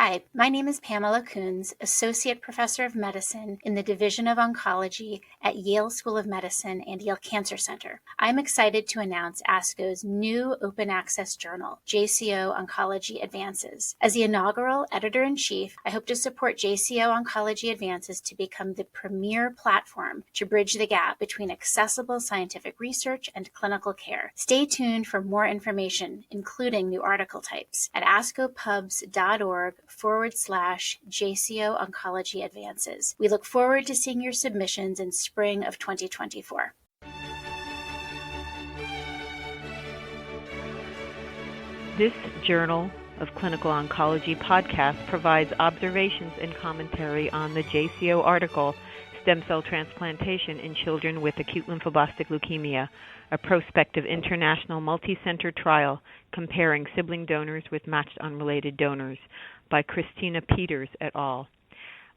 Hi, my name is Pamela Coons, Associate Professor of Medicine in the Division of Oncology at Yale School of Medicine and Yale Cancer Center. I'm excited to announce ASCO's new open access journal, JCO Oncology Advances. As the inaugural editor-in-chief, I hope to support JCO Oncology Advances to become the premier platform to bridge the gap between accessible scientific research and clinical care. Stay tuned for more information, including new article types, at ascopubs.org/JCO Oncology Advances. We look forward to seeing your submissions in spring of 2024. This Journal of Clinical Oncology podcast provides observations and commentary on the JCO article, Stem Cell Transplantation in Children with Acute Lymphoblastic Leukemia, a prospective international multi-center trial comparing sibling donors with matched unrelated donors, by Christina Peters et al.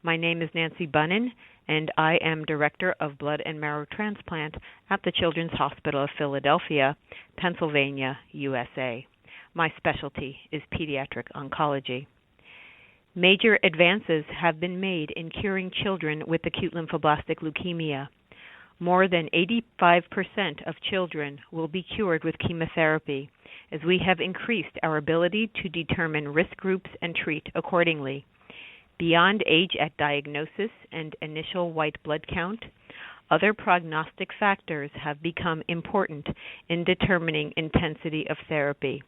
My name is Nancy Bunnan, and I am Director of Blood and Marrow Transplant at the Children's Hospital of Philadelphia, Pennsylvania, USA. My specialty is pediatric oncology. Major advances have been made in curing children with acute lymphoblastic leukemia. More than 85% of children will be cured with chemotherapy, as we have increased our ability to determine risk groups and treat accordingly. Beyond age at diagnosis and initial white blood count, other prognostic factors have become important in determining intensity of therapy,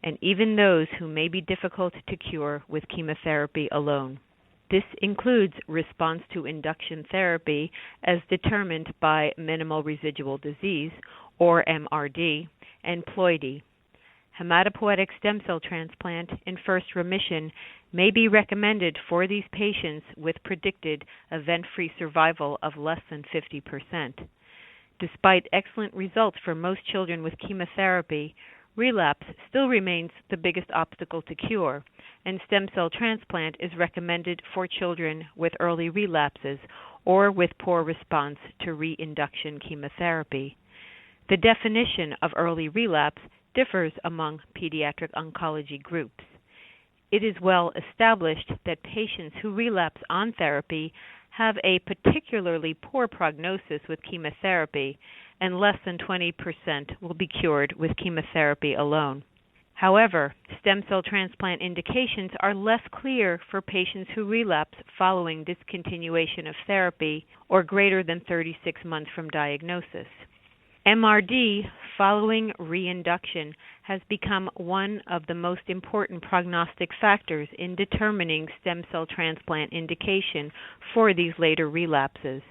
and even those who may be difficult to cure with chemotherapy alone. This includes response to induction therapy as determined by minimal residual disease, or MRD, and ploidy. Hematopoietic stem cell transplant in first remission may be recommended for these patients with predicted event-free survival of less than 50%. Despite excellent results for most children with chemotherapy, relapse still remains the biggest obstacle to cure, and stem cell transplant is recommended for children with early relapses or with poor response to reinduction chemotherapy. The definition of early relapse differs among pediatric oncology groups. It is well established that patients who relapse on therapy have a particularly poor prognosis with chemotherapy, and less than 20% will be cured with chemotherapy alone. However, stem cell transplant indications are less clear for patients who relapse following discontinuation of therapy or greater than 36 months from diagnosis. MRD following reinduction has become one of the most important prognostic factors in determining stem cell transplant indication for these later relapses.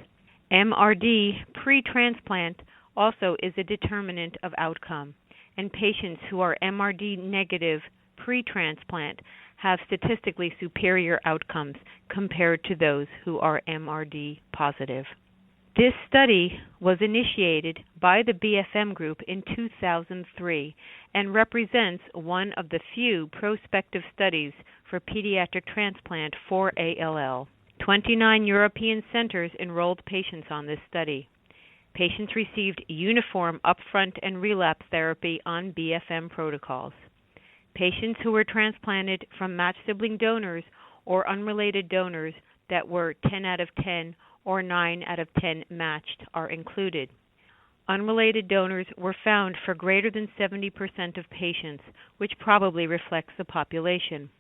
MRD pre-transplant also is a determinant of outcome, and patients who are MRD negative pre-transplant have statistically superior outcomes compared to those who are MRD positive. This study was initiated by the BFM group in 2003 and represents one of the few prospective studies for pediatric transplant for ALL. 29 European centers enrolled patients on this study. Patients received uniform upfront and relapse therapy on BFM protocols. Patients who were transplanted from matched sibling donors or unrelated donors that were 10 out of 10 or 9 out of 10 matched are included. Unrelated donors were found for greater than 70% of patients, which probably reflects the population.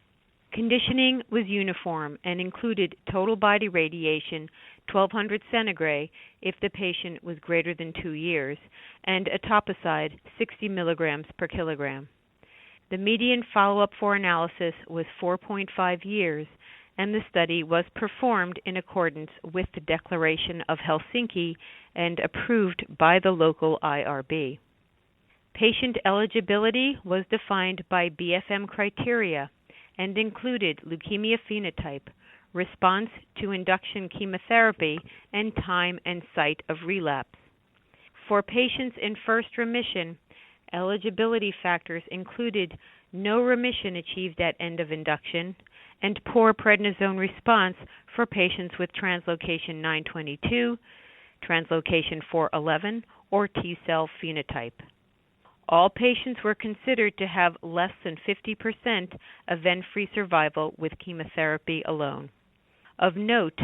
Conditioning was uniform and included total body radiation, 1200 centigrade if the patient was greater than 2 years, and etoposide, 60 milligrams per kilogram. The median follow-up for analysis was 4.5 years, and the study was performed in accordance with the Declaration of Helsinki and approved by the local IRB. Patient eligibility was defined by BFM criteria and included leukemia phenotype, response to induction chemotherapy, and time and site of relapse. For patients in first remission, eligibility factors included no remission achieved at end of induction, and poor prednisone response for patients with translocation 922, translocation 411, or T-cell phenotype. All patients were considered to have less than 50% event-free survival with chemotherapy alone. Of note,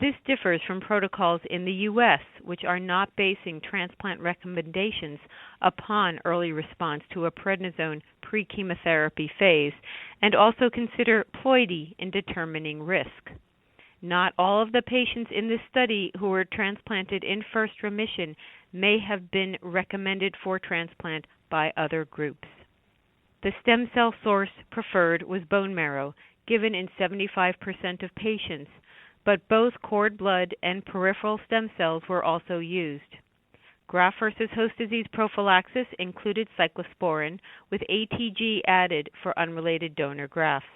this differs from protocols in the U.S., which are not basing transplant recommendations upon early response to a prednisone pre-chemotherapy phase, and also consider ploidy in determining risk. Not all of the patients in this study who were transplanted in first remission may have been recommended for transplant by other groups. The stem cell source preferred was bone marrow, given in 75% of patients, but both cord blood and peripheral stem cells were also used. Graft versus host disease prophylaxis included cyclosporin, with ATG added for unrelated donor grafts.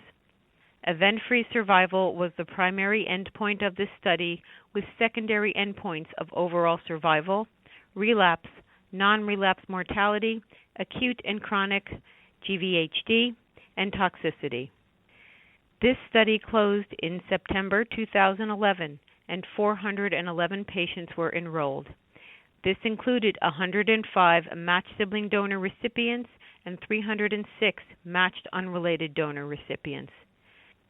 Event-free survival was the primary endpoint of this study, with secondary endpoints of overall survival, relapse, non-relapse mortality, acute and chronic GVHD, and toxicity. This study closed in September 2011, and 411 patients were enrolled. This included 105 matched sibling donor recipients and 306 matched unrelated donor recipients.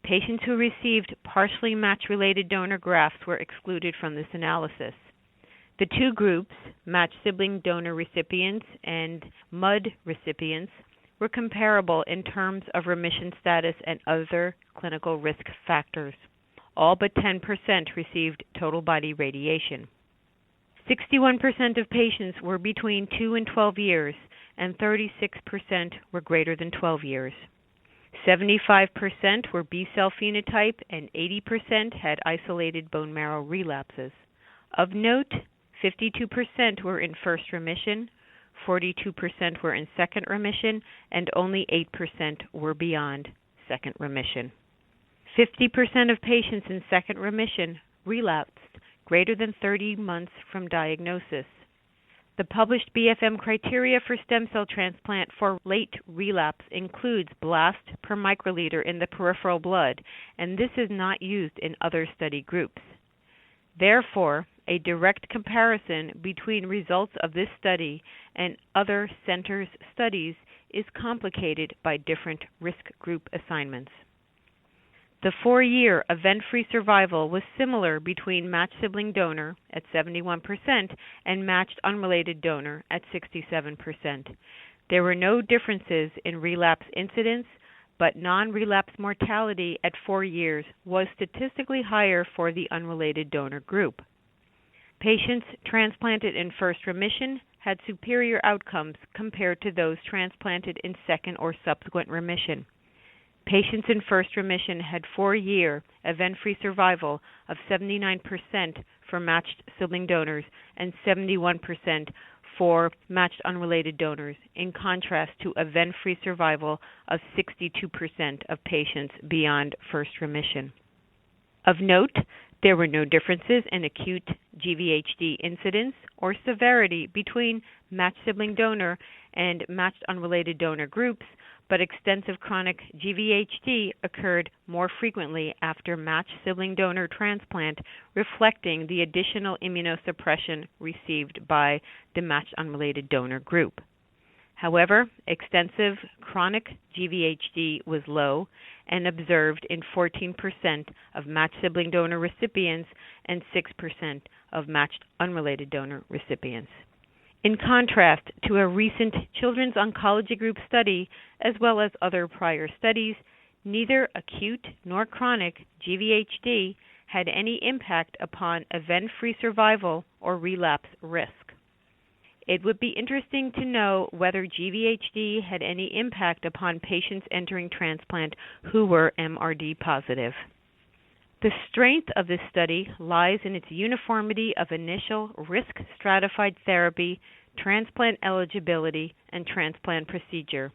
Patients who received partially match-related donor grafts were excluded from this analysis. The two groups, matched sibling donor recipients and MUD recipients, were comparable in terms of remission status and other clinical risk factors. All but 10% received total body radiation. 61% of patients were between 2 and 12 years, and 36% were greater than 12 years. 75% were B-cell phenotype, and 80% had isolated bone marrow relapses. Of note, 52% were in first remission, 42% were in second remission, and only 8% were beyond second remission. 50% of patients in second remission relapsed greater than 30 months from diagnosis. The published BFM criteria for stem cell transplant for late relapse includes blast per microliter in the peripheral blood, and this is not used in other study groups. Therefore, a direct comparison between results of this study and other centers' studies is complicated by different risk group assignments. The 4-year event-free survival was similar between matched sibling donor at 71% and matched unrelated donor at 67%. There were no differences in relapse incidence, but non-relapse mortality at 4 years was statistically higher for the unrelated donor group. Patients transplanted in first remission had superior outcomes compared to those transplanted in second or subsequent remission. Patients in first remission had 4-year event-free survival of 79% for matched sibling donors and 71% for matched unrelated donors, in contrast to event-free survival of 62% of patients beyond first remission. Of note, there were no differences in acute GVHD incidence or severity between matched sibling donor and matched unrelated donor groups, but extensive chronic GVHD occurred more frequently after matched sibling donor transplant, reflecting the additional immunosuppression received by the matched unrelated donor group. However, extensive chronic GVHD was low and observed in 14% of matched sibling donor recipients and 6% of matched unrelated donor recipients. In contrast to a recent Children's Oncology Group study, as well as other prior studies, neither acute nor chronic GVHD had any impact upon event-free survival or relapse risk. It would be interesting to know whether GVHD had any impact upon patients entering transplant who were MRD positive. The strength of this study lies in its uniformity of initial risk-stratified therapy, transplant eligibility, and transplant procedure.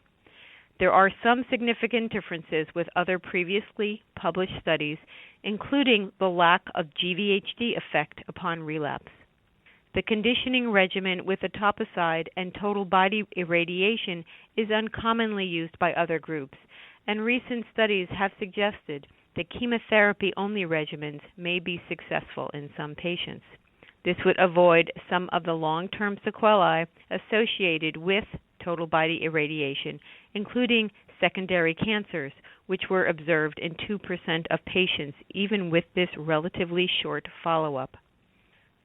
There are some significant differences with other previously published studies, including the lack of GVHD effect upon relapse. The conditioning regimen with etoposide and total body irradiation is uncommonly used by other groups, and recent studies have suggested that chemotherapy-only regimens may be successful in some patients. This would avoid some of the long-term sequelae associated with total body irradiation, including secondary cancers, which were observed in 2% of patients, even with this relatively short follow-up.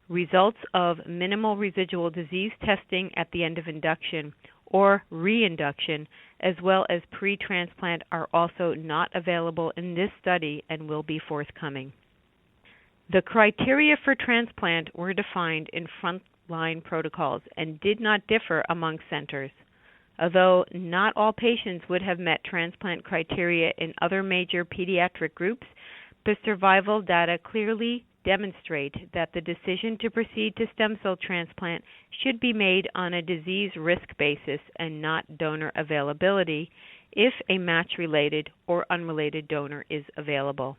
Results of minimal residual disease testing at the end of induction or reinduction, as well as pre-transplant, are also not available in this study and will be forthcoming. The criteria for transplant were defined in frontline protocols and did not differ among centers. Although not all patients would have met transplant criteria in other major pediatric groups, the survival data clearly demonstrate that the decision to proceed to stem cell transplant should be made on a disease risk basis and not donor availability if a match-related or unrelated donor is available.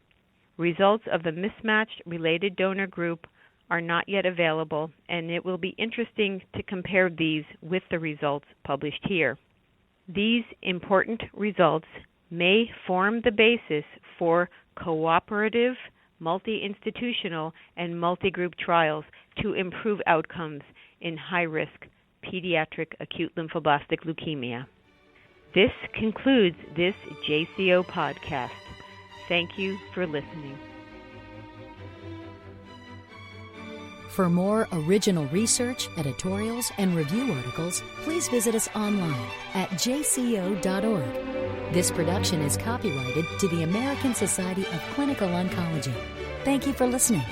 Results of the mismatched related donor group are not yet available, and it will be interesting to compare these with the results published here. These important results may form the basis for cooperative, multi-institutional, and multi-group trials to improve outcomes in high-risk pediatric acute lymphoblastic leukemia. This concludes this JCO podcast. Thank you for listening. For more original research, editorials, and review articles, please visit us online at jco.org. This production is copyrighted to the American Society of Clinical Oncology. Thank you for listening.